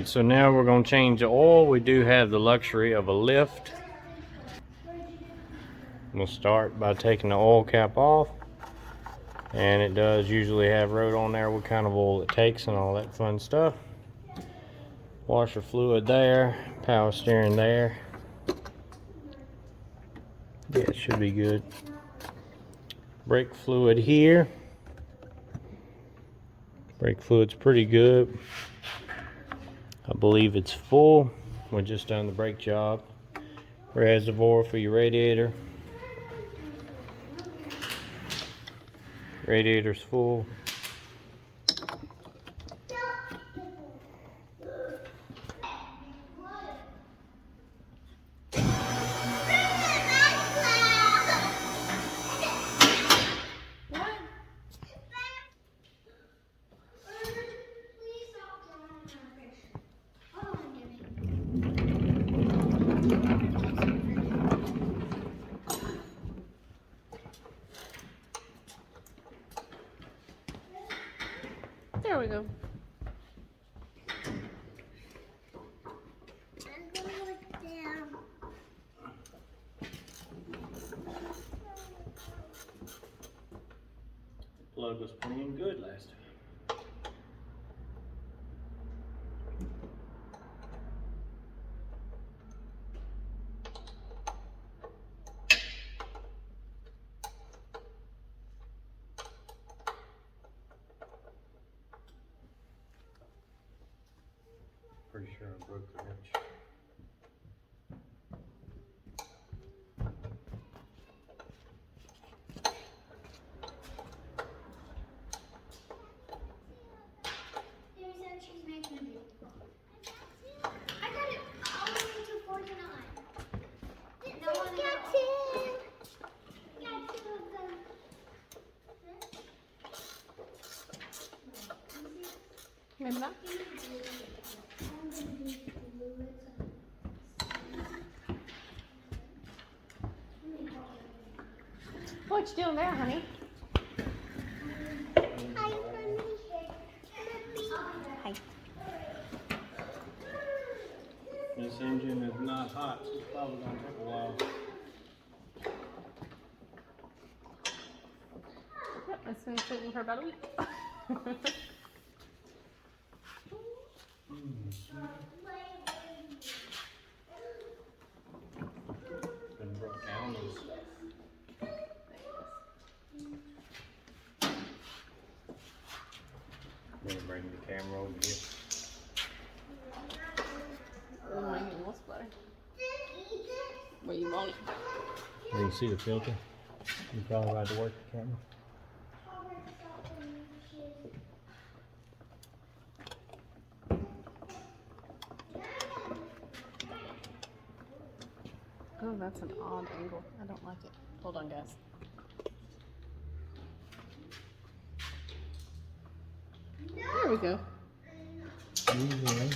Alright, so now we're going to change the oil. We do have the luxury of a lift. We'll start by taking the oil cap off. And it does usually have wrote on there what kind of oil it takes and all that fun stuff. Washer fluid there, power steering there. Yeah, it should be good. Brake fluid here. Brake fluid's pretty good. I believe it's full. We're just done the brake job. Reservoir for your radiator. Radiator's full. There we go. Plug was playing good last time. Pretty sure I broke the wrench. Maybe not. What you doing there, honey? Hi, Mommy. Hi. This engine is not hot, so it's probably going to take a while. Yep, it's been sitting for about a week. Been broke down and stuff. I'm gonna bring the camera over here. Oh, my goodness, what's better? Where you want it? Where you see the filter? You probably like to work the camera. Oh, that's an odd angle. I don't like it. Hold on, guys. There we go. Usually,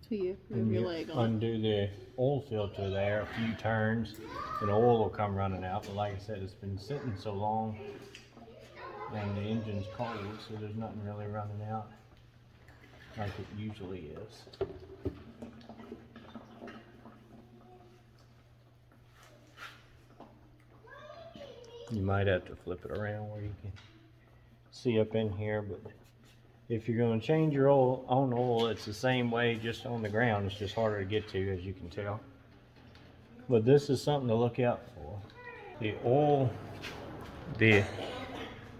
To you. when Move your you leg on. undo the oil filter there, a few turns, and oil will come running out. But like I said, it's been sitting so long, and the engine's cold, so there's nothing really running out like it usually is. You might have to flip it around where you can see up in here, but if you're going to change your own oil, it's the same way, just on the ground. It's just harder to get to, as you can tell. But this is something to look out for. The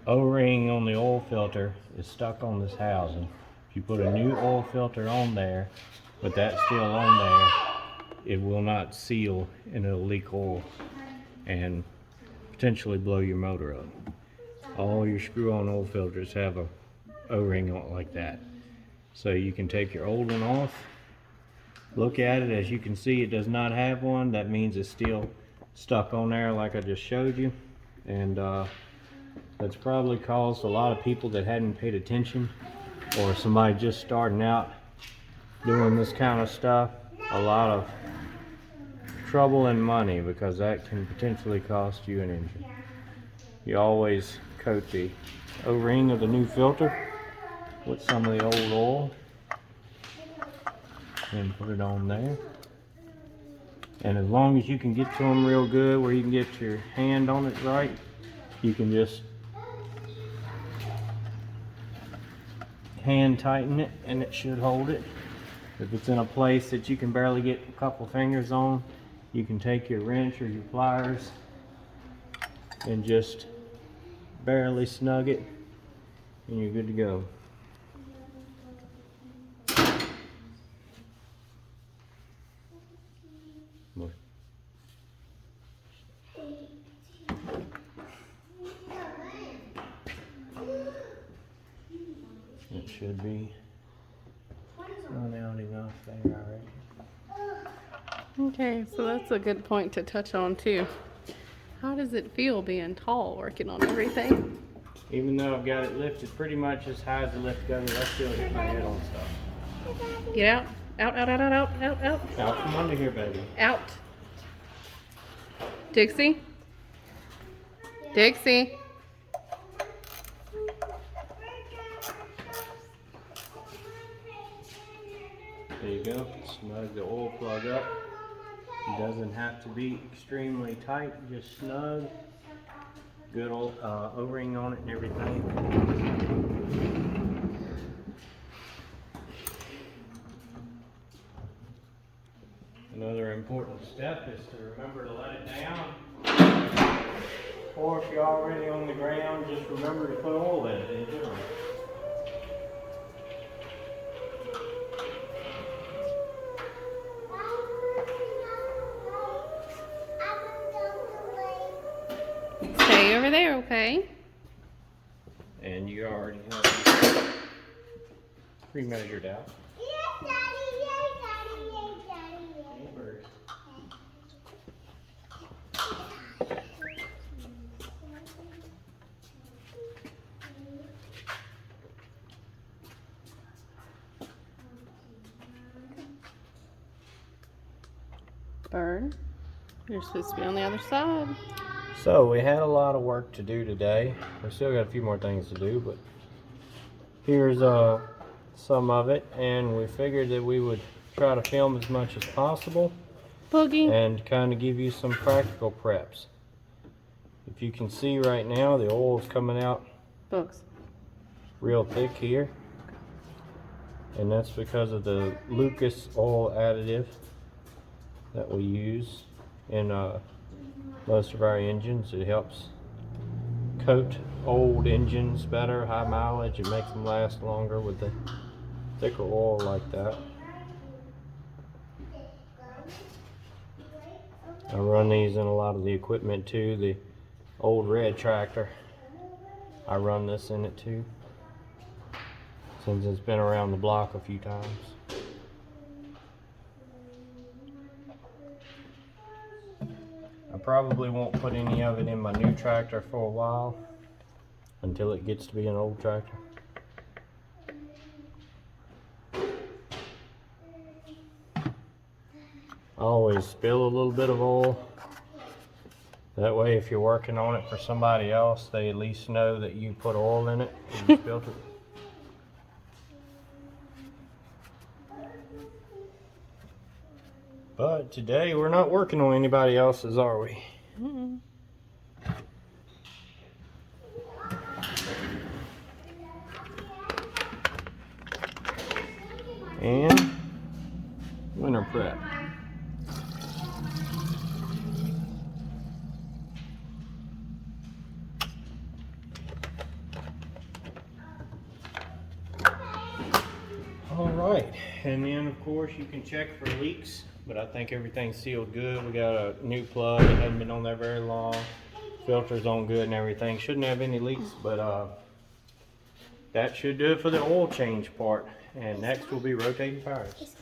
O-ring on the oil filter is stuck on this housing. If you put a new oil filter on there, but that's still on there, it will not seal and it'll leak oil and potentially blow your motor up. All your screw-on oil filters have a O-ring on it like that. So you can take your old one off, look at it. As you can see, it does not have one. That means it's still stuck on there like I just showed you. And that's probably caused a lot of people that hadn't paid attention, or somebody just starting out doing this kind of stuff, a lot of trouble and money, because that can potentially cost you an engine. You always coat the O-ring of the new filter with some of the old oil. and put it on there. And as long as you can get to them real good where you can get your hand on it right, you can just hand tighten it and it should hold it. If it's in a place that you can barely get a couple fingers on, you can take your wrench or your pliers and just barely snug it and you're good to go. Look. It should be run out enough there already. Okay, so that's a good point to touch on too. How does it feel being tall, working on everything? Even though I've got it lifted pretty much as high as the lift goes, I still hit my head on stuff. Get out. Out, out, out, out, out, out, out. Out from under here, baby. Out. Dixie? Dixie? There you go. Snug the oil plug up. It doesn't have to be extremely tight, just snug. Good old O-ring on it and everything. Another important step is to remember to let it down. Or if you're already on the ground, just remember to put oil in it in general. Stay over there, okay? And you already have pre-measured out. Yes, Daddy, yes, Daddy, yes, Daddy, yes. First. Bird, you're supposed to be on the other side. So we had a lot of work to do today. We still got a few more things to do, but here's some of it, and we figured that we would try to film as much as possible Boogie. and kind of give you some practical preps. If you can see right now, the oil is coming out Books. real thick here, and that's because of the Lucas oil additive that we use in most of our engines. It helps coat old engines better, high mileage. It makes them last longer with the thicker oil like that. I run these in a lot of the equipment too. The old red tractor, I run this in it too, since it's been around the block a few times. I probably won't put any of it in my new tractor for a while, until it gets to be an old tractor. I always spill a little bit of oil. That way if you're working on it for somebody else, they at least know that you put oil in it and you spilled it. But today we're not working on anybody else's, are we? Mm-mm. And winter prep. All right, and then of course you can check for leaks, but I think everything's sealed good. We got a new plug, it hasn't been on there very long. Filter's on good and everything. Shouldn't have any leaks, but that should do it for the oil change part. And next will be rotating tires.